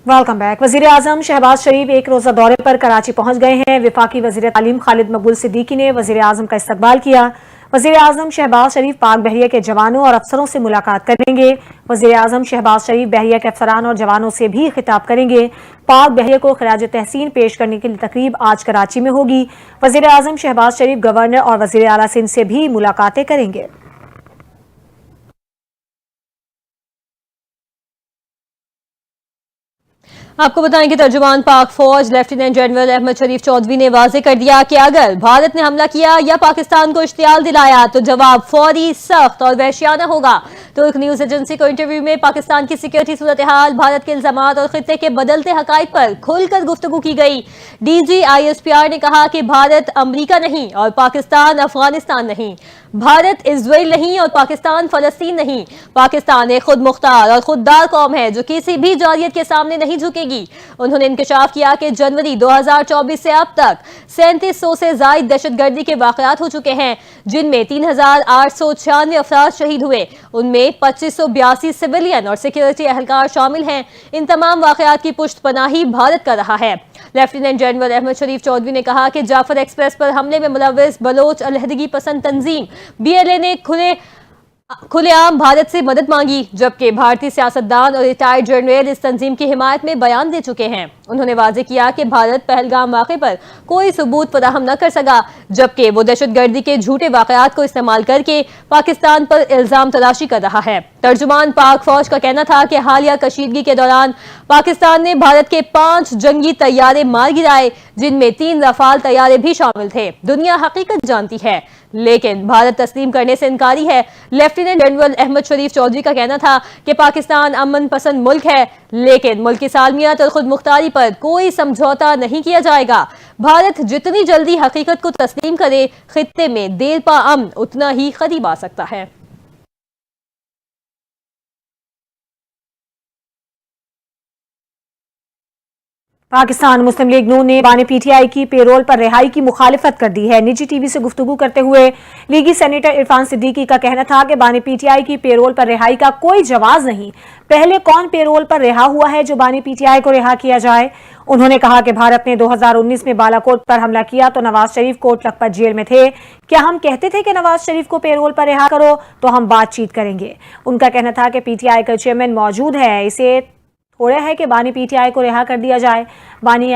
Welcome back. वजीर आजम शहबाज शरीफ एक रोजा दौरे पर कराची पहुंच गए हैं। वफाकी वजीर तालीम खालिद मकबूल सिद्दीकी ने वजीर आजम का इस्तकबाल किया। वजीर आजम शहबाज शरीफ पाक बहरिया के जवानों और अफसरों से मुलाकात करेंगे। वजीर आजम शहबाज शरीफ बहरिया के अफसरान और जवानों से भी खिताब करेंगे। पाक बहरिया को खराज तहसीन पेश करने की तकरीब आज कराची में होगी। वजीर आजम शहबाज शरीफ गवर्नर और वजीर आला सिंध से भी मुलाकातें करेंगे। आपको बताएं कि तर्जुमान पाक फौज लेफ्टिनेंट जनरल अहमद शरीफ चौधरी ने वाजे कर दिया कि अगर भारत ने हमला किया या पाकिस्तान को इश्तियाल दिलाया तो जवाब फौरी, सख्त और वहशियाना होगा। तुर्क न्यूज एजेंसी को इंटरव्यू में पाकिस्तान की सिक्योरिटी सूरत हाल, भारत के इल्जामात और खित्ते के बदलते हकाइक पर खुलकर गुफ्तगू की गई। डीजी ISPR ने कहा कि भारत अमरीका नहीं और पाकिस्तान अफगानिस्तान नहीं, भारत इजराइल नहीं और पाकिस्तान फलस्तीन नहीं। पाकिस्तान एक खुद मुख्तार और खुददार कौम है जो किसी भी जारियत के सामने नहीं झुकेगी। उन्होंने इंकशाफ किया कि जनवरी 2024 से अब तक 3700 से ज्यादा दहशतगर्दी के वाकयात हो चुके हैं, जिनमें 3896 अफराद शहीद हुए। उनमें 2582 सिविलियन और सिक्योरिटी अहलकार शामिल हैं। इन तमाम वाकयात की पुष्टपनाही भारत कर रहा है। लेफ्टिनेंट जनरल अहमद शरीफ चौधरी ने कहा कि जाफर एक्सप्रेस पर हमले में मुलव्वस बलोच अलहदगी पसंद तंजीम BLA ने खुलेआम भारत से मदद मांगी, जबकि भारतीय सियासतदान और रिटायर्ड जनरल इस तंजीम की हिमायत में बयान दे चुके हैं। उन्होंने वाजे किया कि भारत पहलगाम वाक़े पर कोई सबूत फराहम न कर सका, जबकि वो दहशतगर्दी के झूठे वाक़यात को इस्तेमाल करके पाकिस्तान पर इल्जाम तराशी कर रहा है। तर्जुमान पाक फौज का कहना था कि हालिया कशीदगी के दौरान पाकिस्तान ने भारत के 5 जंगी तैयारे मार गिराए, जिनमें 3 रफाल तैयारे भी शामिल थे। दुनिया हकीकत जानती है, लेकिन भारत तस्लीम करने से इनकारी है। लेफ्टिनेंट जनरल अहमद शरीफ चौधरी का कहना था कि पाकिस्तान अमन पसंद मुल्क है, लेकिन मुल्क की सालमियत और खुद मुख्तारी पर कोई समझौता नहीं किया जाएगा। भारत जितनी जल्दी हकीकत को तस्लीम करे, खित्ते में देर पा अमन उतना ही करीब आ सकता है। पाकिस्तान मुस्लिम लीग नून ने बानी PTI की पेरोल पर रिहाई की मुखालिफत कर दी है। निजी TV से गुफ्तगू करते हुए लीगी सेनेटर इरफान सिद्दीकी का कहना था कि बानी PTI की पेरोल पर रिहाई का कोई जवाज नहीं। पहले कौन पेरोल पर रिहा हुआ है जो बानी PTI को रिहा किया जाए। उन्होंने कहा कि भारत ने 2019 में बालाकोट पर हमला किया तो नवाज शरीफ कोट लखपत जेल में थे। क्या हम कहते थे कि नवाज शरीफ को पेरोल पर रिहा करो तो हम बातचीत करेंगे। उनका कहना था कि PTI का चेयरमैन मौजूद है, इसे थोड़ा है कि बानी PTI को रिहा कर दिया जाए। बानी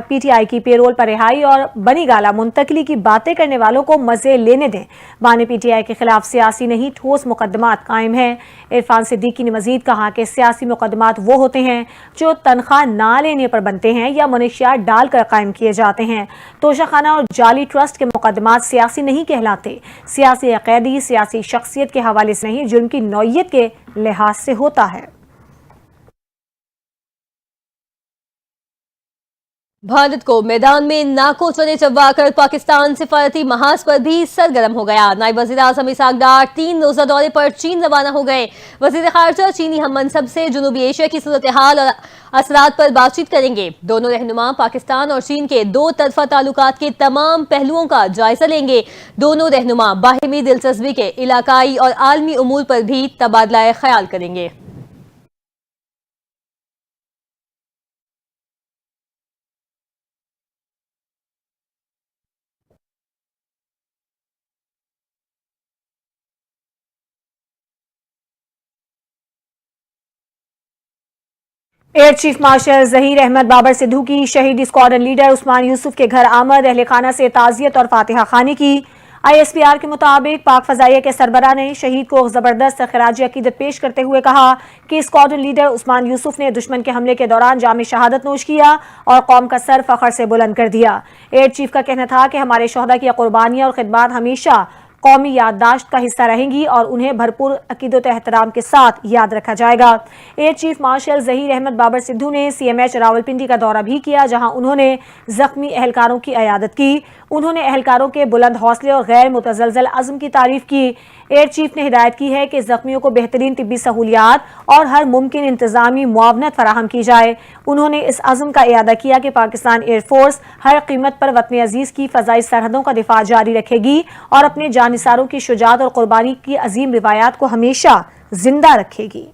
PTI की पेरोल पर रिहाई और बनी गाला मुंतकली की बातें करने वालों को मजे लेने दें। बानी PTI के खिलाफ सियासी नहीं ठोस मुकदमात कायम हैं। इरफान सिद्दीकी ने मजीद कहा कि सियासी मुकदमात वो होते हैं जो तनख्वाह ना लेने पर बनते हैं या मनशियात डालकर कायम किए जाते हैं। तोशाखाना और जाली ट्रस्ट के मुकदमात सियासी नहीं कहलाते। सियासी अकैदी सियासी शख्सियत के हवाले से नहीं, जुर्म की नौयत के लिहाज से होता है। भारत को मैदान में नाको चने चबवाकर पाकिस्तान सिफारती महाज पर भी सरगर्म हो गया। नायब वज़ीर आज़म इसहाक डार 3 रोज़ा दौरे पर चीन रवाना हो गए। वज़ीर ख़ारजा चीनी हम मनसब से जनूबी एशिया की सूरत हाल और असरात पर बातचीत करेंगे। दोनों रहनुमा पाकिस्तान और चीन के 2 तरफा ताल्लुकात के तमाम पहलुओं का जायजा लेंगे। दोनों रहनुमा बाहिमी दिलचस्पी के इलाकाई और आलमी उमूर पर भी तबादला ख्याल करेंगे। Air chief marshal Zaheer Ahmed Babar Sidhu की शहीद स्क्वाड्रन लीडर उस्मान यूसुफ के घर आमद, अहले खाना से ताज़ियत और फातिहा खानी की। ISPR के मुताबिक पाक फजाइया के सरबरा ने शहीद को जबरदस्त खराज अकीदत पेश करते हुए कहा कि स्क्वाड्रन लीडर उस्मान यूसुफ ने दुश्मन के हमले के दौरान जाम शहादत नोश किया और कौम का सर फख्र से बुलंद कर दिया। एयर चीफ का कहना था कि हमारे शोहदा की कुर्बानियां और खिदमात हमेशा कौमी याददाश्त का हिस्सा रहेंगी और उन्हें भरपूर अकीदत एहतराम के साथ याद रखा जाएगा। Air chief marshal Zaheer Ahmed Babar Sidhu ने CMH रावलपिंडी का दौरा भी किया, जहां उन्होंने जख्मी एहलकारों की अयादत की। उन्होंने एहलकारों के बुलंद हौसले और गैर मुतज़लज़ल अज़्म की तारीफ की। एयर चीफ ने हिदायत की है कि जख्मियों को बेहतरीन तिब्बी सहूलियात और हर मुमकिन इंतजामी मुआवनत फराहम की जाए। उन्होंने इस अज़्म का इयादा किया कि पाकिस्तान एयरफोर्स हर कीमत पर वतन अजीज की फ़ज़ाई सरहदों का दिफा जारी रखेगी और अपने जानिसारों की शुजाअत और कुर्बानी की अजीम रिवायात को हमेशा जिंदा रखेगी।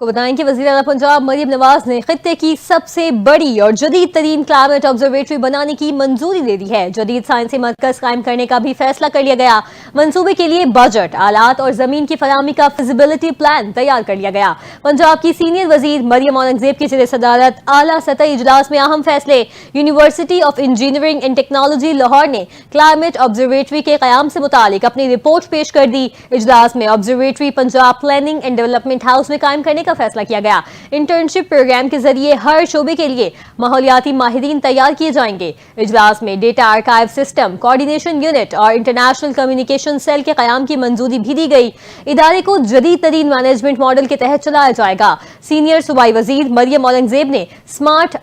को बताएं कि वज़ीर आला पंजाब मरियम नवाज ने खित्ते की सबसे बड़ी और जदीद तरीन क्लाइमेट ऑब्जर्वेटरी बनाने की मंजूरी दे दी है। जदीद साइंसी मरकज कायम करने का भी फैसला कर लिया गया। मंसूबे के लिए बजट, आलात और जमीन की फराहमी का फिजिबिलिटी प्लान तैयार कर लिया गया। पंजाब की सीनियर वजीर मरियम औरंगजेब की ज़ेर सदारत आला सतही इजलास में अहम फैसले। University of engineering and technology Lahore ने क्लाइमेट ऑब्जर्वेटरी के कयाम से मुतालिक अपनी रिपोर्ट पेश कर दी। इजलास में observatory Punjab planning and development house में कायम करने का फैसला किया गया। इंटर्नशिप प्रोग्राम के जरिए हर शोबे के लिए माहौलियाती माहिरीन तैयार किए जाएंगे। इजलास में data archive system, coordination unit और इंटरनेशनल कम्युनिकेशन सेल के कयाम की मंजूरी भी दी गई। इदारे को जदीद तरीन मैनेजमेंट मॉडल के तहत चलाया जाएगा। सीनियर सूबाई वजीर मरियम औरंगजेब ने स्मार्ट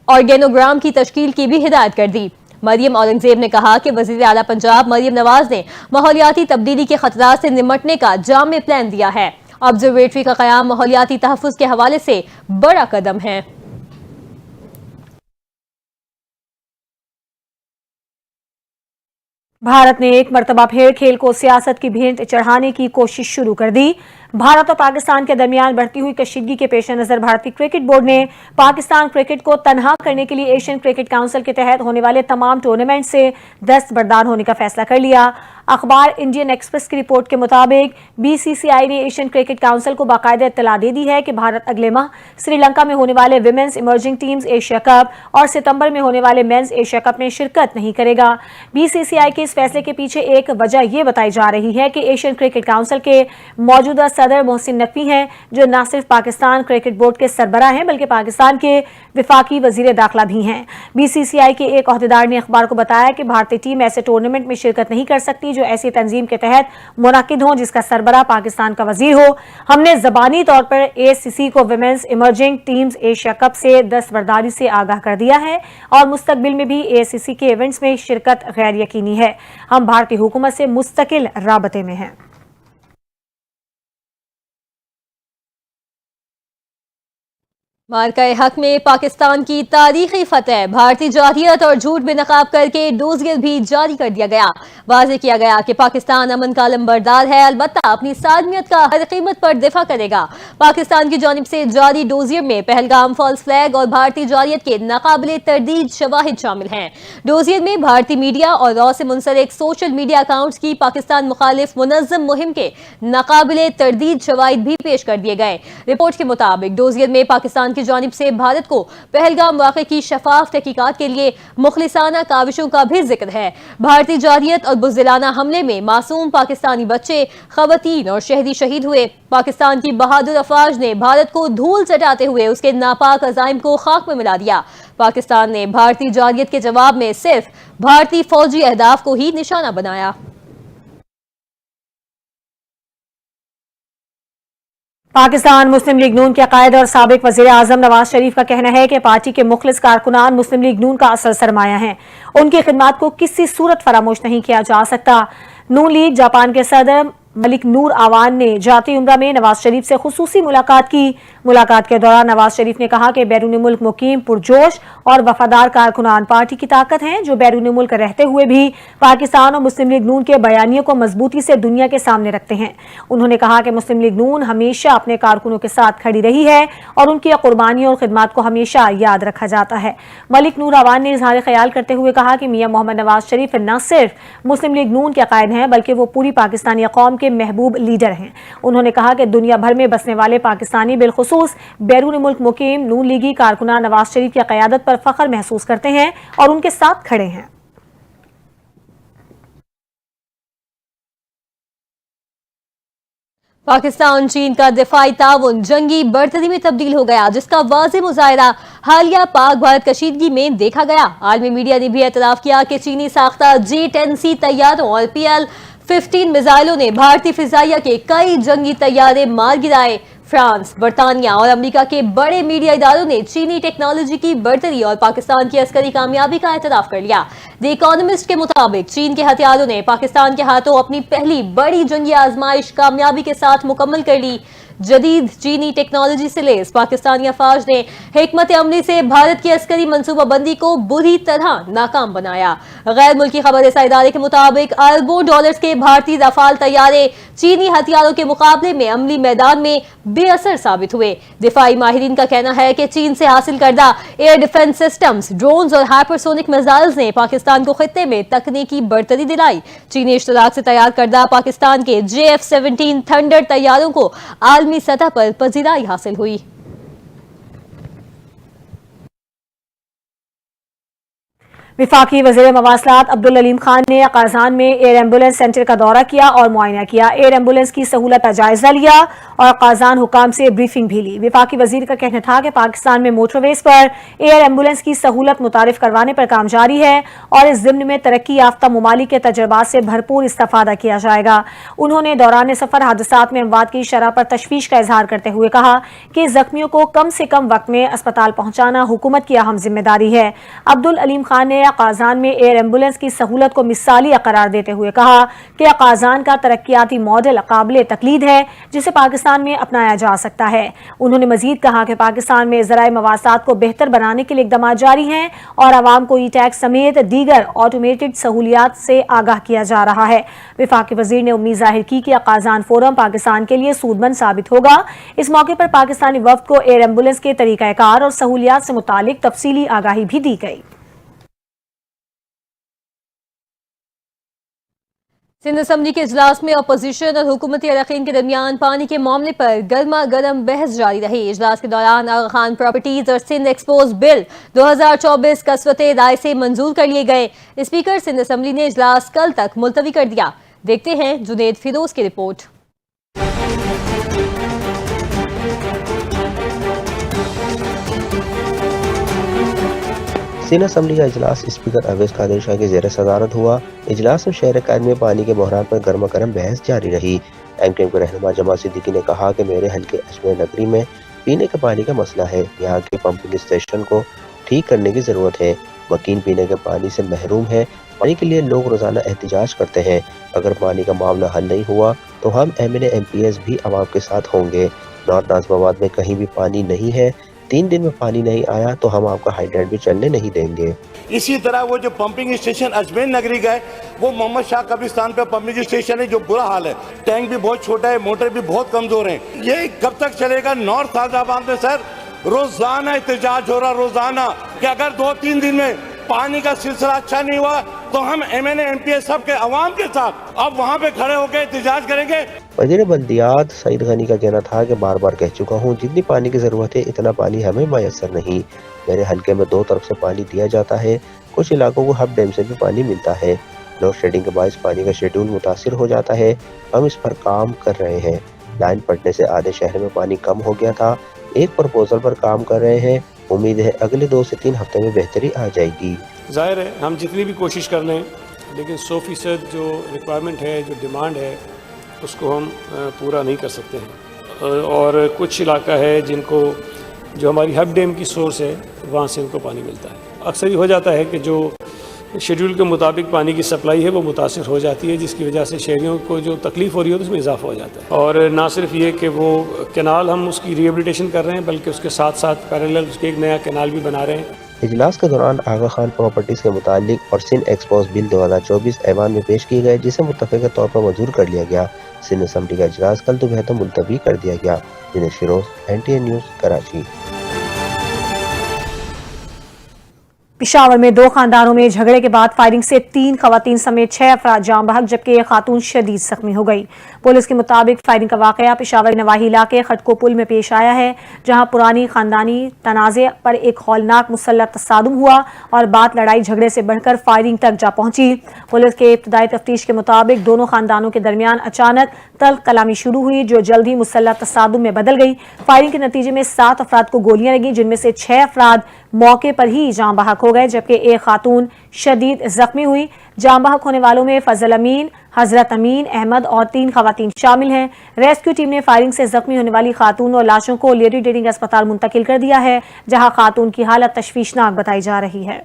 ऑर्गेनोग्राम की तश्कील की भी हिदायत कर दी। मरियम औरंगजेब ने कहा कि वज़ीर आला पंजाब मरियम नवाज ने माहौलियाती तब्दीली के खतरात से निमटने का जामे प्लान दिया है। ऑब्जर्वेटरी का कयाम माहौलियाती तहफ़्फ़ुज़ के हवाले से बड़ा कदम है। भारत ने एक मर्तबा फिर खेल को सियासत की भेंट चढ़ाने की कोशिश शुरू कर दी। भारत और पाकिस्तान के दरमियान बढ़ती हुई कशीदगी के पेश नजर भारतीय क्रिकेट बोर्ड ने पाकिस्तान क्रिकेट को तनहा करने के लिए एशियन क्रिकेट काउंसिल के तहत होने वाले तमाम टूर्नामेंट से दस्तबरदार होने का फैसला कर लिया। अखबार इंडियन एक्सप्रेस की रिपोर्ट के मुताबिक बीसीसीआई ने एशियन क्रिकेट काउंसिल को बाकायदा इत्तला दे दी है कि भारत अगले माह श्रीलंका में होने वाले women's emerging teams Asia cup और सितंबर में होने वाले मेंस एशिया कप में शिरकत नहीं करेगा। बीसीसीआई के इस फैसले के पीछे एक वजह यह बताई जा रही है कि एशियन क्रिकेट काउंसिल के मौजूदा सदर मोहसिन नकवी हैं, जो न सिर्फ पाकिस्तान क्रिकेट बोर्ड के सरबराह हैं बल्कि पाकिस्तान के विफाकी वजीर दाखिला भी हैं। बीसीसीआई के एक ओहदेदार ने अखबार को बताया कि भारतीय टीम ऐसे टूर्नामेंट में शिरकत नहीं कर सकती जो ऐसी तंजीम के तहत मुनाकिद हो जिसका सरबराह पाकिस्तान का वजीर हो। हमने ज़बानी तौर पर एसीसी को women's emerging teams Asia cup से दस्तबरदारी से आगाह कर दिया है और मुस्तकबिल में भी एसीसी के इवेंट्स में शिरकत गैर यकीनी है। हम भारतीय हुकूमत से मुस्तकिल राबते में हैं। मार्का-ए हक में पाकिस्तान की तारीखी फतह। भारतीय जारहियत और झूठ बेनकाब करके डोजियर भी जारी कर दिया गया। वाज़ेह किया गया कि पाकिस्तान अमन का लंबरदार है, अलबत्ता अपनी सालमियत का हर कीमत पर दिफा करेगा। पाकिस्तान की जानिब से जारी डोजियर में पहलगाम फॉल्स फ्लैग और भारतीय जारहियत के नाकाबिले तरदीद शवाहिद शामिल हैं। डोजियर में भारतीय मीडिया और रॉ से मुंसलिक सोशल मीडिया अकाउंट्स की पाकिस्तान मुखालिफ मुनज़्ज़म मुहिम के नाकाबिले तरदीद शवाहिद भी पेश कर दिए गए। रिपोर्ट के मुताबिक डोजियर में पाकिस्तान की जानिब से भारत को पहलगाम वाक़े की शफाफ तहकीकात के लिए मुखलिसाना काविशों का भी जिक्र है। भारतीय जारहियत और बुज़दिलाना हमले में मासूम पाकिस्तानी बच्चे, ख़वातीन और शहरी शहीद हुए। पाकिस्तान की बहादुर अफवाज ने भारत को धूल चटाते हुए उसके नापाक अज़ाइम को खाक में मिला दिया। पाकिस्तान ने भारतीय जारहियत के जवाब में सिर्फ भारतीय फौजी अहदाफ को ही निशाना बनाया। पाकिस्तान मुस्लिम लीग नून के कायद और साबिक वज़ीर आज़म नवाज शरीफ का कहना है कि पार्टी के मुखलिस कारकुनान मुस्लिम लीग नून का असल सरमाया हैं। उनकी खिदमत को किसी सूरत फरामोश नहीं किया जा सकता। नून लीग जापान के सदर मलिक नूर आवान ने जाती उम्रा में नवाज शरीफ से खुसूसी मुलाकात की। मुलाकात के दौरान नवाज शरीफ ने कहा कि बैरून मुल्क मुकीम, पुरजोश और वफादार कारकुनान पार्टी की ताकत हैं, जो बैरून मुल्क रहते हुए भी पाकिस्तान और मुस्लिम लीग नून के बयानियों को मजबूती से दुनिया के सामने रखते हैं। उन्होंने कहा कि मुस्लिम लीग नून हमेशा अपने कारकुनों के साथ खड़ी रही है और उनकी कुर्बानियों और खिदमत को हमेशा याद रखा जाता है। मलिक नूर आवान ने इजहार ख्याल करते हुए कहा कि मियां मोहम्मद नवाज शरीफ न सिर्फ मुस्लिम लीग नून के कायद हैं बल्कि वो पूरी पाकिस्तानी कौम के महबूब लीडर हैं। उन्होंने कहा कि दुनिया भर में बसने वाले पाकिस्तानी बिलखुसूस बैरून मुल्क मुकीम नून लीगी कारकुनान नवाज शरीफ की क़यादत पर फख्र महसूस करते हैं और उनके साथ खड़े हैं। पाकिस्तान चीन का दिफाई ताउन जंगी बर्तरी में तब्दील हो गया, जिसका वाज़ेह मुज़ाहिरा हालिया पाक भारत कशीदगी में देखा गया। आलमी मीडिया ने भी एतराफ़ किया कि चीनी साख्ता J-10C तैयारों और PL-15 मिसाइलों ने भारतीय फिजाइया के कई जंगी तैयारे मार गिराए। फ्रांस, बरतानिया और अमेरिका के बड़े मीडिया इदारों ने चीनी टेक्नोलॉजी की बढ़तरी और पाकिस्तान की अस्करी कामयाबी का एतराफ़ कर लिया। द इकोनॉमिस्ट के मुताबिक चीन के हथियारों ने पाकिस्तान के हाथों अपनी पहली बड़ी जंगी आजमाइश कामयाबी के साथ मुकम्मल कर ली। जदीद चीनी टेक्नोलॉजी से लेस पाकिस्तानी अफवाज ने हिकमत अमली से भारत की अस्करी मनसूबाबंदी को बुरी तरह नाकाम बनाया। गैर मुल्की खबरसां इदारे के मुताबिक अरबों डॉलर्स के भारतीय रफाल तैयारे चीनी हथियारों के मुकाबले में अमली मैदान में बेअसर साबित हुए। दिफाई माहिरीन का कहना है कि चीन से हासिल करदा एयर डिफेंस सिस्टम्स, ड्रोन्स और हाइपरसोनिक मिसाइल्स ने पाकिस्तान को खित्ते में तकनीकी बढ़तरी दिलाई। चीनी इश्तराक से तैयार करदा पाकिस्तान के JF-17 थंडर तैयारों को आलमी सतह पर पजीराई हासिल हुई। वफाकी वज़ीर मवासलात अब्दुल अलीम खान ने काज़ान में एयर एम्बुलेंस सेंटर का दौरा किया और मुआयना किया। एयर एम्बुलेंस की सहूलत का जायजा लिया और काज़ान हुकाम से ब्रीफिंग भी ली। वफाकी वज़ीर का कहना था कि पाकिस्तान में मोटरवेज पर एयर एम्बुलेंस की सहूलत मुतारिफ करवाने पर काम जारी है और इस ज़िम्न में तरक्की याफ्ता ममालिक के तजर्बात से भरपूर इस्तेफादा किया जाएगा। उन्होंने दौरान सफ़र हादसात में अमवात की शरह पर तशवीश का इजहार करते हुए कहा कि जख्मियों को कम से कम वक्त में अस्पताल पहुंचाना हुकूमत की अहम जिम्मेदारी है। अब्दुल अलीम खान ने काज़ान में एयर एम्बुलेंस की सहूलत को मिसाली करार देते हुए कहा कि काज़ान का तरक्याती मॉडल काबिल तकलीद है जिसे पाकिस्तान में अपनाया जा सकता है। उन्होंने मजीद कहा कि पाकिस्तान में ज़राए मवासात को बेहतर बनाने के लिए इक़दाम जारी हैं और आवाम को ई टैक्स समेत दीगर ऑटोमेटेड सहूलियात से आगाह किया जा रहा है। वफाकी वज़ीर ने उम्मीद जाहिर की कि काज़ान फोरम पाकिस्तान के लिए सूदमंद साबित होगा। इस मौके पर पाकिस्तानी वफ़द को एयर एम्बुलेंस के तरीक़ाकार और सहूलियात से मुतालिक तफसीली आगाही भी दी गई। सिंध असम्बली के इजलास में अपोजिशन और हुकूमती अरकान के दरमियान पानी के मामले पर गर्मा गर्म बहस जारी रही। इजलास के दौरान आगा खान प्रॉपर्टीज और सिंध एक्सपोज बिल 2024 कसवते राय से मंजूर कर लिए गए। स्पीकर सिंध असम्बली ने इजलास कल तक मुलतवी कर दिया। देखते हैं जुनेद फिरोज की रिपोर्ट। सिंध असम्बली का इजलास स्पीकर अवैस कादिर शाह की ज़ेर सदारत हुआ। इजलास में शहर कैद में पानी के बहरान पर गर्मा गर्म बहस जारी रही। MKM के रहनुमा जमाल सिद्दीकी ने कहा कि मेरे हल्के अजमेर नगरी में पीने के पानी का मसला है। यहाँ के पंपिंग स्टेशन को ठीक करने की ज़रूरत है। मकीन पीने के पानी से महरूम है। पानी के लिए लोग रोज़ाना एहतजाज करते हैं। अगर पानी का मामला हल नहीं हुआ तो हम MLA MPs भी आवाम के साथ होंगे। नॉर्थ नाज़िमाबाद में कहीं भी पानी नहीं है। 3 दिन में पानी नहीं आया तो हम आपका हाइड्रेंट भी चलने नहीं देंगे। इसी तरह वो जो पंपिंग स्टेशन अजमेर नगरी गए, वो मोहम्मद शाह कब्रिस्तान पे पंपिंग स्टेशन है जो बुरा हाल है। टैंक भी बहुत छोटा है, मोटर भी बहुत कमजोर है। ये कब तक चलेगा? नॉर्थ नाज़िमाबाद में सर रोजाना एहतजाज हो रहा, रोजाना कि अगर 2-3 दिन में पानी का सिलसिला अच्छा नहीं हुआ तो हम MLA MPs सब के अवाम के साथ अब वहाँ पे खड़े होकर एहतजाज करेंगे। वज़ीर बल्दियात सईद गनी का कहना था कि बार बार कह चुका हूँ जितनी पानी की ज़रूरत है इतना पानी हमें मैसर नहीं। मेरे हल्के में 2 तरफ से पानी दिया जाता है। कुछ इलाकों को हब डैम से भी पानी मिलता है। लोड शेडिंग के बायस पानी का शेड्यूल मुतासिर हो जाता है। हम इस पर काम कर रहे हैं। लाइन पड़ने से आधे शहर में पानी कम हो गया था। एक प्रपोजल पर काम कर रहे हैं। उम्मीद है अगले 2 से 3 हफ्ते में बेहतरी आ जाएगी। ज़ाहिर है हम जितनी भी कोशिश कर लें लेकिन 100% जो रिक्वायरमेंट है, जो डिमांड है, उसको हम पूरा नहीं कर सकते हैं। और कुछ इलाका है जिनको जो हमारी हब डैम की सोर्स है वहाँ से उनको पानी मिलता है। अक्सर ये हो जाता है कि जो शेड्यूल के मुताबिक पानी की सप्लाई है वो मुतासिर हो जाती है, जिसकी वजह से शहरियों को जो तकलीफ़ हो रही है तो उसमें इजाफा हो जाता है। और ना सिर्फ ये कि वो कैनाल हम उसकी रिहेबिलिटेशन कर रहे हैं बल्कि उसके साथ साथ पैरेलल उसके एक नया कैनाल भी बना रहे हैं। इजलास के दौरान आगा खान प्रॉपर्टीज के मुतालिक और सिंध एक्सपोज बिल 2024 ऐवान में पेश किए गए जिसे मुत्तफ़िक़ा तौर पर मंजूर कर लिया गया। सिंध असम्बली का इजलास कल दोपहर तक मुलतवी कर दिया गया। Junaid Feroz, NTA news, Karachi. पिशावर में 2 खानदानों में झगड़े के बाद फायरिंग से 3 खवातीन समेत 6 अफराद जाम बहक जबकि एक खातून शदीद जख्मी हो गई। पुलिस के मुताबिक फायरिंग का वाकया पिशावर नवाही इलाके खटको पुल में पेश आया है, जहां पुरानी खानदानी तनाज़े पर एक हौलनाक मुसल्लत तसादुम हुआ और बात लड़ाई झगड़े से बढ़कर फायरिंग तक जा पहुंची। पुलिस के इब्तदाई तफ्तीश के मुताबिक दोनों खानदानों के दरमियान अचानक तल्ख कलामी शुरू हुई जो जल्द ही मुसल्लत तसादुम में बदल गई। फायरिंग के नतीजे में 7 अफराद को गोलियां लगी जिनमें से 6 अफराद मौके पर ही जाम बहक हो गए जबकि एक खातून शदीद जख्मी हुई। जाम बहक होने वालों में फजल अमीन, हजरत अमीन अहमद और 3 खवातीन शामिल हैं। रेस्क्यू टीम ने फायरिंग से जख्मी होने वाली खातून और लाशों को लेडी डेरिंग अस्पताल मुंतकिल कर दिया है, जहां खातून की हालत तशवीशनाक बताई जा रही है।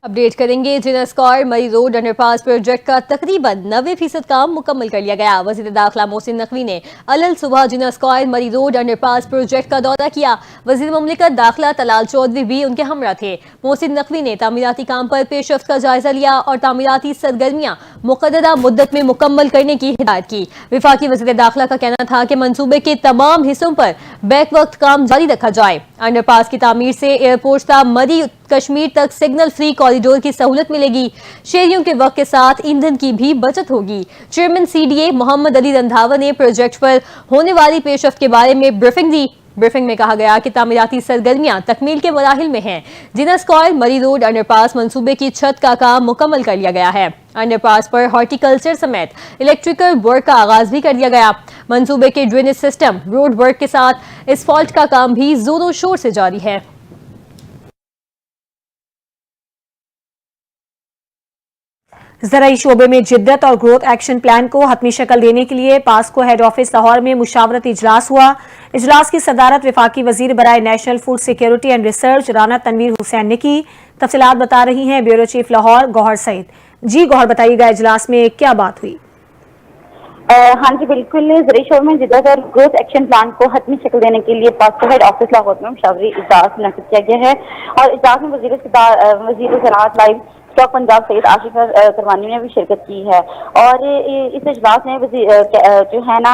अपडेट करेंगे। जिना स्क्वायर मरी रोड अंडरपास प्रोजेक्ट का तकरीबन 90% काम मुकम्मल कर लिया गया। वज़ीर दाखिला मोहसिन नकवी ने अलल सुबह जिना स्क्वायर मरी रोड अंडरपास प्रोजेक्ट का दौरा किया। वज़ीर मुमलिकत दाखिला तलाल चौधरी भी उनके हमरा थे। मोहसिन नकवी ने तामीराती काम पर पेशरफ्त का जायजा लिया और तामीराती सरगर्मियां मुक़र्ररा मुद्दत में मुकम्मल करने की हिदायत की। वफाकी वज़ीर दाखिला का कहना था कि मंसूबे के तमाम हिस्सों पर बैक वक्त काम जारी रखा जाए। अंडरपास की तामीर से एयरपोर्ट ता मरी कश्मीर तक सिग्नल फ्री कॉरिडोर की सहूलत मिलेगी। शहरियों के वक्त के साथ ईंधन की भी बचत होगी। चेयरमैन CDA मोहम्मद अली रंधावा ने प्रोजेक्ट पर होने वाली पेशरफ्त के बारे में ब्रीफिंग दी। ब्रीफिंग में कहा गया कि तामीराती सरगर्मियां तकमील के मराहिल में हैं। जिना स्क्वायर मरी रोड अंडरपास मंसूबे की छत का काम मुकम्मल कर लिया गया है। अंडरपास पर हॉर्टिकल्चर समेत इलेक्ट्रिकल वर्क का आगाज भी कर दिया गया। मंसूबे के ड्रेनेज सिस्टम, रोड वर्क के साथ एसफॉल्ट का काम भी जोरों शोर से जारी है। ज़राई शोबे में जिद्दत और ग्रोथ एक्शन प्लान को हतमी शक्ल देने के लिए पास्को हेड ऑफिस लाहौर में मुशावरती इजलास हुआ। इजलास की सदारत वफाकी वजीर बराए national food security and research Rana Tanveer Hussain ने की। तफसीलात बता रही हैं ब्यूरो चीफ लाहौर गौहर सईद। जी गौहर, बताइएगा इजलास में क्या बात हुई? हाँ जी बिल्कुल, ज़राई शोबे में जिद्दत और ग्रोथ एक्शन प्लान को हतमी शक्ल देने के लिए पास्को हेड ऑफिस लाहौर में मुशावरी इजलास मुनक़िद किया गया है। और इजलास में वज़ीर ज़राअत लाइव स्टॉक पंजाब सईद आशिफ करवानी ने भी शिरकत की है। और इस इजलास में जो है ना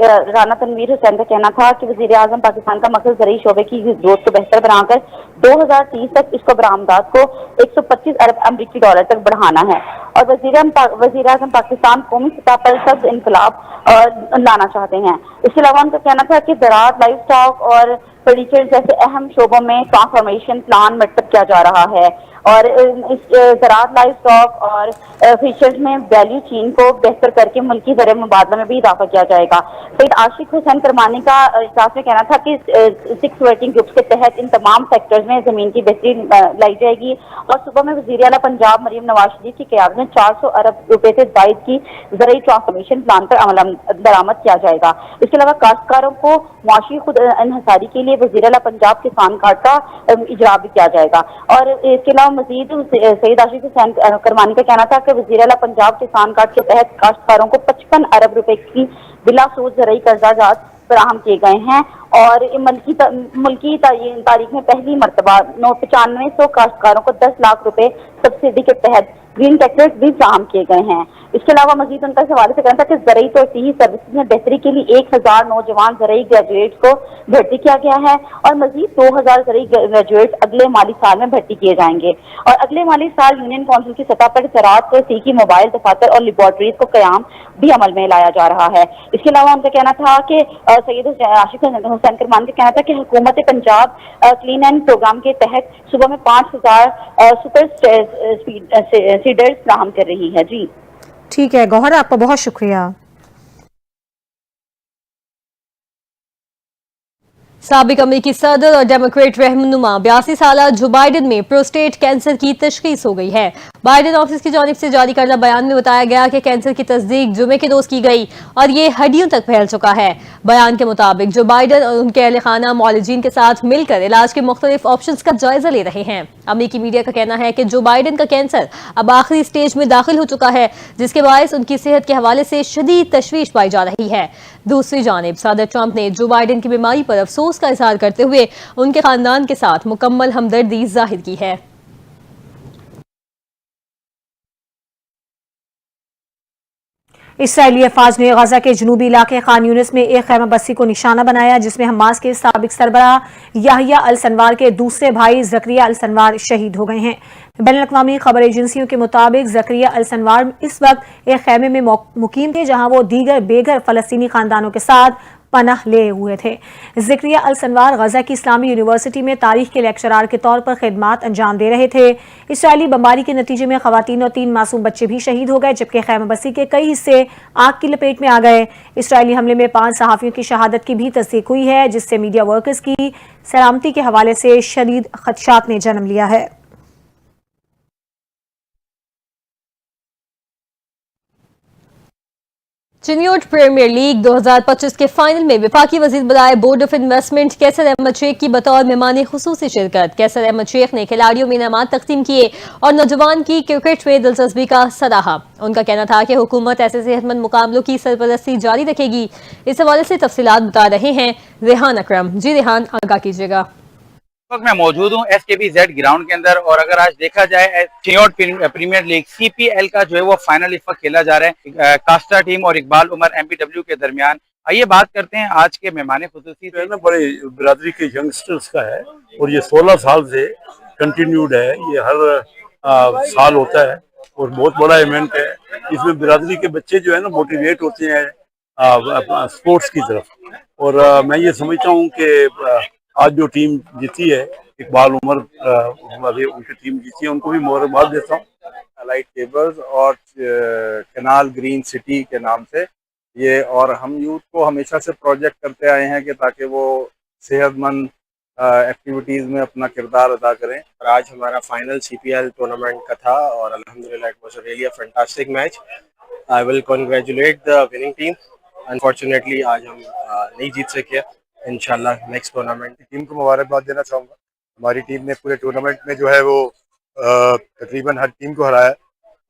राना तनवीर हुसैन का कहना था कि वज़ीर आज़म पाकिस्तान का मकसद ज़राई शोबे की ग्रोथ को बेहतर बनाकर 2030 तक इसको बरामदात को 125 अरब अमरीकी डॉलर तक बढ़ाना है। और वज़ीर आज़म पाकिस्तान कौमी सतह पर सब्ज इनकलाब लाना चाहते हैं। इसके अलावा उनका कहना था कि ज़राअत, लाइव स्टॉक और फर्नीचर जैसे अहम शोबों में ट्रांसफॉर्मेशन प्लान मरतब किया जा रहा है। और इस ज़राअत, लाइव स्टॉक और फिशर्स में वैल्यू चेन को बेहतर करके मुल्की ज़र मुबादला में भी इजाफा किया जाएगा। सईद आशिफ हुसैन करमानी का इजलास में कहना था कि 6 वर्किंग ग्रुप्स के तहत इन तमाम सेक्टर्स में जमीन की बेहतरी लाई जाएगी। और सुबह में वज़ीर आला पंजाब मरीम नवाज शरीफ की क़यादत में 400 अरब रुपए से ज़ायद की ज़राई ट्रांसफॉर्मेशन प्लान पर अमल दरामद किया जाएगा। इसके अलावा काश्तकारों को मुआशी खुद इन्हसारी के लिए वज़ीर आला पंजाब किसान कार्ड का इजरा भी किया जाएगा। और इसके अलावा मजीद सईद आशिफ हुसैन करमानी का कहना था कि वज़ीर आला पंजाब किसान कार्ड के तहत काश्तकारों को 55 अरब रुपए की बिला सूद ज़राई कर्जाजात फराहम किए गए हैं। और मुल्की तारीख में पहली मरतबा 9500 काश्तकारों को 10 लाख रुपए सब्सिडी के तहत ग्रीन टैक्सेस भी फराहम किए गए हैं। इसके अलावा मजीद उनका इस हवाले से कहना था कि ज़राई तो सर्विसेज में बेहतरी के लिए 1000 नौजवान ज़राई ग्रेजुएट्स को भर्ती किया गया है। और मजीद 2000 ज़राई ग्रेजुएट्स अगले माली साल में भर्ती किए जाएंगे। और अगले माली साल यूनियन काउंसिल की सतह पर ज़राअत को सीखी मोबाइल दफातर और लेबॉर्ट्रीज को क़याम भी अमल में लाया जा रहा है। इसके अलावा उनका कहना था कि सैयद आशिफ हुसैन करमान का कहना था कि हुकूमत पंजाब क्लीन एंड प्रोग्राम के तहत सुबह में 5000 सुपर सीडर्स फराहम कर रही है। जी ठीक है गौहर, आपका बहुत शुक्रिया। साबिक अमेरिकी सदर और डेमोक्रेट रहनुमा 82 साल जो बाइडन में प्रोस्टेट कैंसर की तशखीस हो गई है। बाइडन ऑफिस की जानिब से जारी करदा बयान में बताया गया कि कैंसर की तस्दीक जुमे के रोज की गई और ये हड्डियों तक फैल चुका है। बयान के मुताबिक जो बाइडन और उनके अहल खाना मौलजीन के साथ मिलकर इलाज के मुख्तलिफ ऑप्शन का जायजा ले रहे हैं। अमेरिकी मीडिया का कहना है कि जो बाइडन का कैंसर अब आखिरी स्टेज में दाखिल हो चुका है, जिसके बायस उनकी सेहत के हवाले से शदीद तशवीश पाई जा रही है। दूसरी जानिब सदर ट्रंप ने जो बाइडन की बीमारी पर अफसोस का इजहार करते हुए उनके खानदान के साथ मुकम्मल हमदर्दी जाहिर की है। इसराइली अफवाज ने गजा के जनूबी इलाके खान यूनिस में एक खैमा बस्ती को निशाना बनाया, जिसमें हमास के साबिक सरबराह याहिया अल सनवार के दूसरे भाई जकरिया अल सनवार शहीद हो गए हैं। बैनुल-अक़वामी खबर एजेंसियों के मुताबिक जकरिया अल सनवार इस वक्त एक खैमे में मुकीम थे, जहां वो दीगर बेघर फलस्तीनी खानदानों के साथ पनाह लिए हुए थे। ज़करिया अल सनवार गजा की इस्लामी यूनिवर्सिटी में तारीख के लेक्चरार के तौर पर खिदमात अंजाम दे रहे थे। इसराइली बमबारी के नतीजे में खवातीन और 3 मासूम बच्चे भी शहीद हो गए, जबकि खैमा बस्ती के कई हिस्से आग की लपेट में आ गए। इसराइली हमले में 5 सहाफ़ियों की शहादत की भी तस्दीक हुई है, जिससे मीडिया वर्कर्स की सलामती के हवाले से शदीद खदशात ने जन्म लिया है। चिन्योट प्रीमियर लीग 2025 के फाइनल में वफाकी वजीर बलाए बोर्ड ऑफ इन्वेस्टमेंट कैसर अहमद शेख की बतौर मेहमान खुसूसी शिरकत। कैसर अहमद शेख ने खिलाड़ियों में इनामात तकसीम किए और नौजवान की क्रिकेट में दिलचस्पी का सराहा। उनका कहना था कि हुकूमत ऐसे सेहतमंद मुकाबलों की सरपरस्ती जारी रखेगी। इस हवाले से तफसीलात बता रहे हैं रेहान अकरम। जी रेहान, आगाह कीजिएगा। वक्त मैं मौजूद हूँ SKBZ ग्राउंड के अंदर, और अगर आज देखा जाए चिन्योट प्रीमियर लीग CPL का जो है वो फाइनल इस वक्त खेला जा रहा है कास्टा टीम और इकबाल उमर MPW के दरमियान। आइए बात करते हैं आज के मेहमान खुसूसी जो है ना, बड़े बिरादरी के यंगस्टर्स का है और ये 16 साल से कंटिन्यूड है। ये हर साल होता है और बहुत बड़ा इवेंट है। इसमें बिरादरी के बच्चे जो है ना मोटिवेट होते हैं स्पोर्ट्स की तरफ। और मैं ये समझता हूँ कि आज जो टीम जीती है, इकबाल उमर हमारे उनकी टीम जीती है, उनको भी मुबारकबाद देता हूँ। लाइट केबल्स और कैनाल ग्रीन सिटी के नाम से ये, और हम यूथ को हमेशा से प्रोजेक्ट करते आए हैं कि ताकि वो सेहतमंद एक्टिविटीज़ में अपना किरदार अदा करें। और आज हमारा फाइनल CPL टूर्नामेंट का था और अल्हम्दुलिल्लाह it was really a fantastic match. I will congratulate the winning team. Unfortunately आज हम नहीं जीत सके। इंशाल्लाह नेक्स्ट टूर्नामेंट टीम को मुबारकबाद देना चाहूँगा। हमारी टीम ने पूरे टूर्नामेंट में जो है वो तकरीबन हर टीम को हराया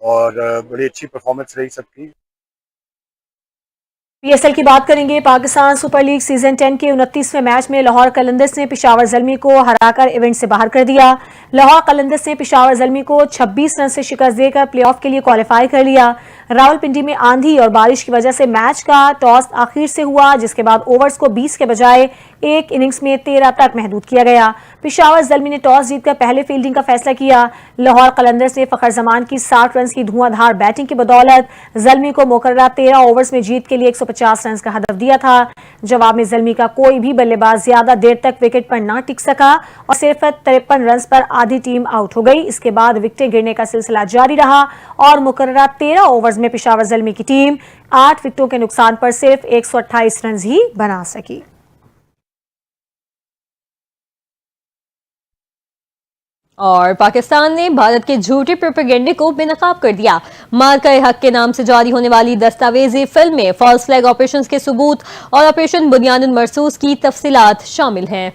और बड़ी अच्छी परफॉर्मेंस रही सबकी। PSL की बात करेंगे। पाकिस्तान सुपर लीग सीजन 10 के 29वें मैच में लाहौर कलंदर्स ने पेशावर ज़ल्मी को हराकर इवेंट से बाहर कर दिया। लाहौर कलंदर्स ने पेशावर ज़ल्मी को 26 रन से शिकस्त देकर प्लेऑफ के लिए क्वालिफाई कर लिया। रावलपिंडी में आंधी और बारिश की वजह से मैच का टॉस आखिर से हुआ, जिसके बाद ओवर्स को 20 के बजाय एक इनिंग्स में 13 तक महदूद किया गया। पेशावर ज़ल्मी ने टॉस जीतकर पहले फील्डिंग का फैसला किया। लाहौर कलंदर्स ने फखर जमान की 60 रन की धुआंधार बैटिंग की बदौलत ज़ल्मी को मुकर्ररा 13 ओवर्स में जीत के लिए 150 रन का हदफ दिया था। जवाब में ज़ल्मी का कोई भी बल्लेबाज ज्यादा देर तक विकेट पर ना टिक सका और सिर्फ 53 रन पर आधी टीम आउट हो गई। इसके बाद विकेटें गिरने का सिलसिला जारी रहा और मुकर्ररा 13 ओवर्स में पेशावर ज़ल्मी की टीम 8 विकेटों के नुकसान पर सिर्फ 128 रन ही बना सकी। और पाकिस्तान ने भारत के झूठे प्रोपेगेंडे को बेनकाब कर दिया। मार्का-ए-हक के नाम से जारी होने वाली दस्तावेजी फिल्म में फॉल्स फ्लैग ऑपरेशंस के सबूत और ऑपरेशन बुनियानुल मरसूस की तफसीलात शामिल हैं।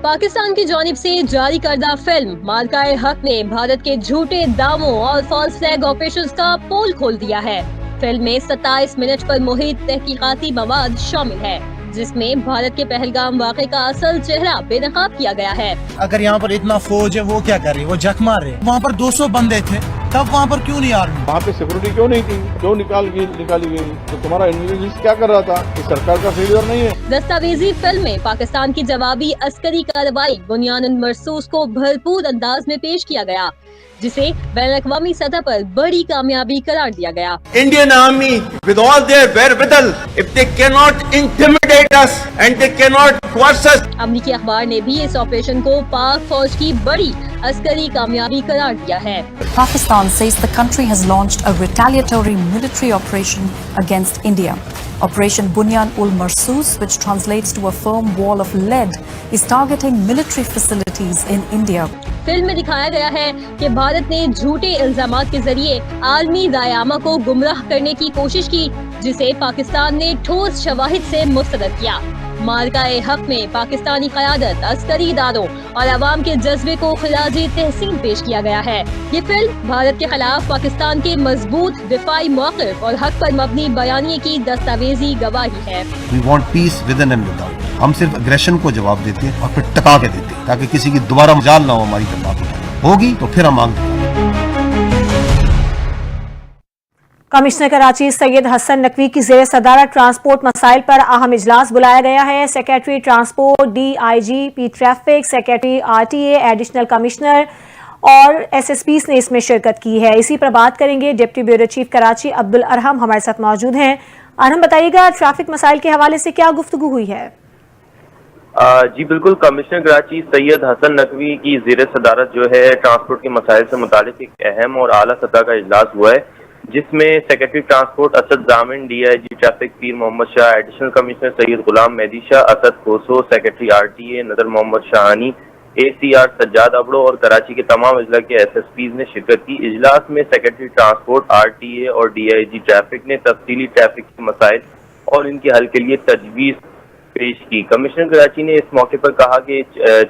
पाकिस्तान की जानिब से जारी करदा फिल्म मार्का-ए-हक ने भारत के झूठे दावों और फॉल्स फ्लैग ऑपरेशंस का पोल खोल दिया है। फिल्म में 27 मिनट पर मुहित तहकीकाती मवाद शामिल है, जिसमें भारत के पहलगाम वाक़े का असल चेहरा बेनकाब किया गया है। अगर यहाँ पर इतना फौज है, वो क्या कर रही है? वो जख मार रहे। वहाँ पर 200 बंदे थे, तब वहाँ पर क्यों नहीं आर्मी? वहाँ पे सिक्योरिटी क्यों नहीं थी? क्यों निकाली गई? तो तुम्हारा इंटेलिजेंस क्या कर रहा था? कि सरकार का फेलियर नहीं है। दस्तावेजी फिल्म में पाकिस्तान की जवाबी अस्करी कार्रवाई बुनियानुल मरसूस को भरपूर अंदाज में पेश किया गया, जिसे बैनुल-अक़वामी सतह पर बड़ी कामयाबी करार दिया गया। Indian Army, with all their wherewithal, if they cannot intimidate us and they cannot coerce us. अमरीकी अखबार ने भी इस ऑपरेशन को पाक फौज की बड़ी अस्करी कामयाबी करार दिया है। Pakistan says the country has launched a retaliatory military operation against India. Operation Bunyan-ul-Marsus, which translates to a firm wall of lead, is targeting military facilities in India. Film में दिखाया गया है कि भारत ने झूठे इल्जामात के जरिए आलमी दायामा को गुमराह करने की कोशिश की, जिसे पाकिस्तान ने ठोस शवाहिद से मुस्तरद किया। मार्का-ए-हक में पाकिस्तानी क़यादत, अस्करी इदारों और अवाम के जज्बे को खिलाजी तहसीन पेश किया गया है। ये फिल्म भारत के खिलाफ पाकिस्तान के मजबूत दिफाई मौक़िफ़ और हक पर मबनी बयानिए की दस्तावेजी गवाही है। We want peace within and without. हम सिर्फ अग्रेशन को जवाब देते हैं और फिर टका के देते हैं, ताकि किसी की दोबारा मजाल ना हो हमारी बात होगी तो फिर हम मांगते हैं। कमिश्नर कराची सैयद हसन नकवी की जेर सदारत ट्रांसपोर्ट मसाइल पर अहम इजलास बुलाया गया है। Secretary transport, DIGP traffic, secretary RTA, additional commissioner और SSPs ने इसमें शिरकत की है। इसी पर बात करेंगे। Deputy bureau chief Karachi Abdul Arham हमारे साथ मौजूद हैं। अरहम, बताइएगा ट्रैफिक मसाइल के हवाले से क्या गुफ्तगू हुई है? जी बिल्कुल, कमिश्नर कराची सैयद हसन नकवी की ज़ेर सदारत जो है ट्रांसपोर्ट के मसाइल से मुतालिक एक अहम और आला सतह का इजलास हुआ है, जिसमें सेक्रेटरी ट्रांसपोर्ट असद जामिन, DIG ट्रैफिक पीर मोहम्मद शाह, एडिशनल कमिश्नर सैयद गुलाम मेहदी शाह, असद कोसो, सेक्रेटरी RTA नदर मोहम्मद शाहानी, ACR سجاد ابڑو اور کراچی کے تمام اضلاع کے SSPs نے شرکت کی۔ اجلاس میں سیکرٹری ٹرانسپورٹ، RTA اور DIG ٹریفک نے تفصیلی ٹریفک کے مسائل اور ان کے حل کے لیے تجویز پیش کی۔ کمشنر کراچی نے اس موقع پر کہا کہ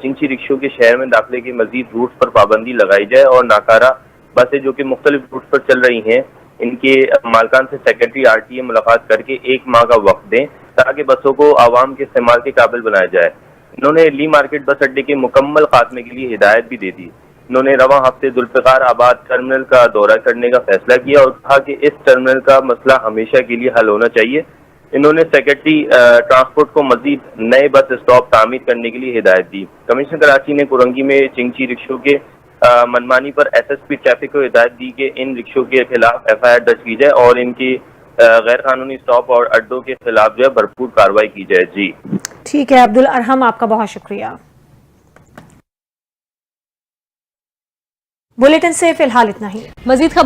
چنگچی رکشوں کے شہر میں داخلے کے مزید روٹس پر پابندی لگائی جائے اور ناکارہ بسیں جو کہ مختلف روٹس پر چل رہی ہیں ان کے مالکان سے سیکرٹری RTA ملاقات کر کے 1 ماہ کا وقت دیں تاکہ بسوں کو عوام کے استعمال کے قابل بنایا جائے۔ انہوں نے لی مارکیٹ بس اڈے کے مکمل خاتمے کے لیے ہدایت بھی دے دی۔ انہوں نے رواں ہفتے ذوالفقار آباد ٹرمینل کا دورہ کرنے کا فیصلہ کیا اور کہا کہ اس ٹرمینل کا مسئلہ ہمیشہ کے لیے حل ہونا چاہیے۔ انہوں نے سیکرٹری ٹرانسپورٹ کو مزید نئے بس اسٹاپ تعمیر کرنے کے لیے ہدایت دی۔ کمشنر کراچی نے کرنگی میں چنگچی رکشوں کے منمانی پر SSP ٹریفک کو ہدایت دی کہ ان رکشوں کے خلاف FIR درج کی جائے اور ان کی غیر قانونی اسٹاپ اور اڈوں کے خلاف جو ہے بھرپور کارروائی کی جائے۔ جی ٹھیک ہے عبدالارحم، آپ کا بہت شکریہ۔ بلیٹن سے فی الحال اتنا ہی۔ مزید خبر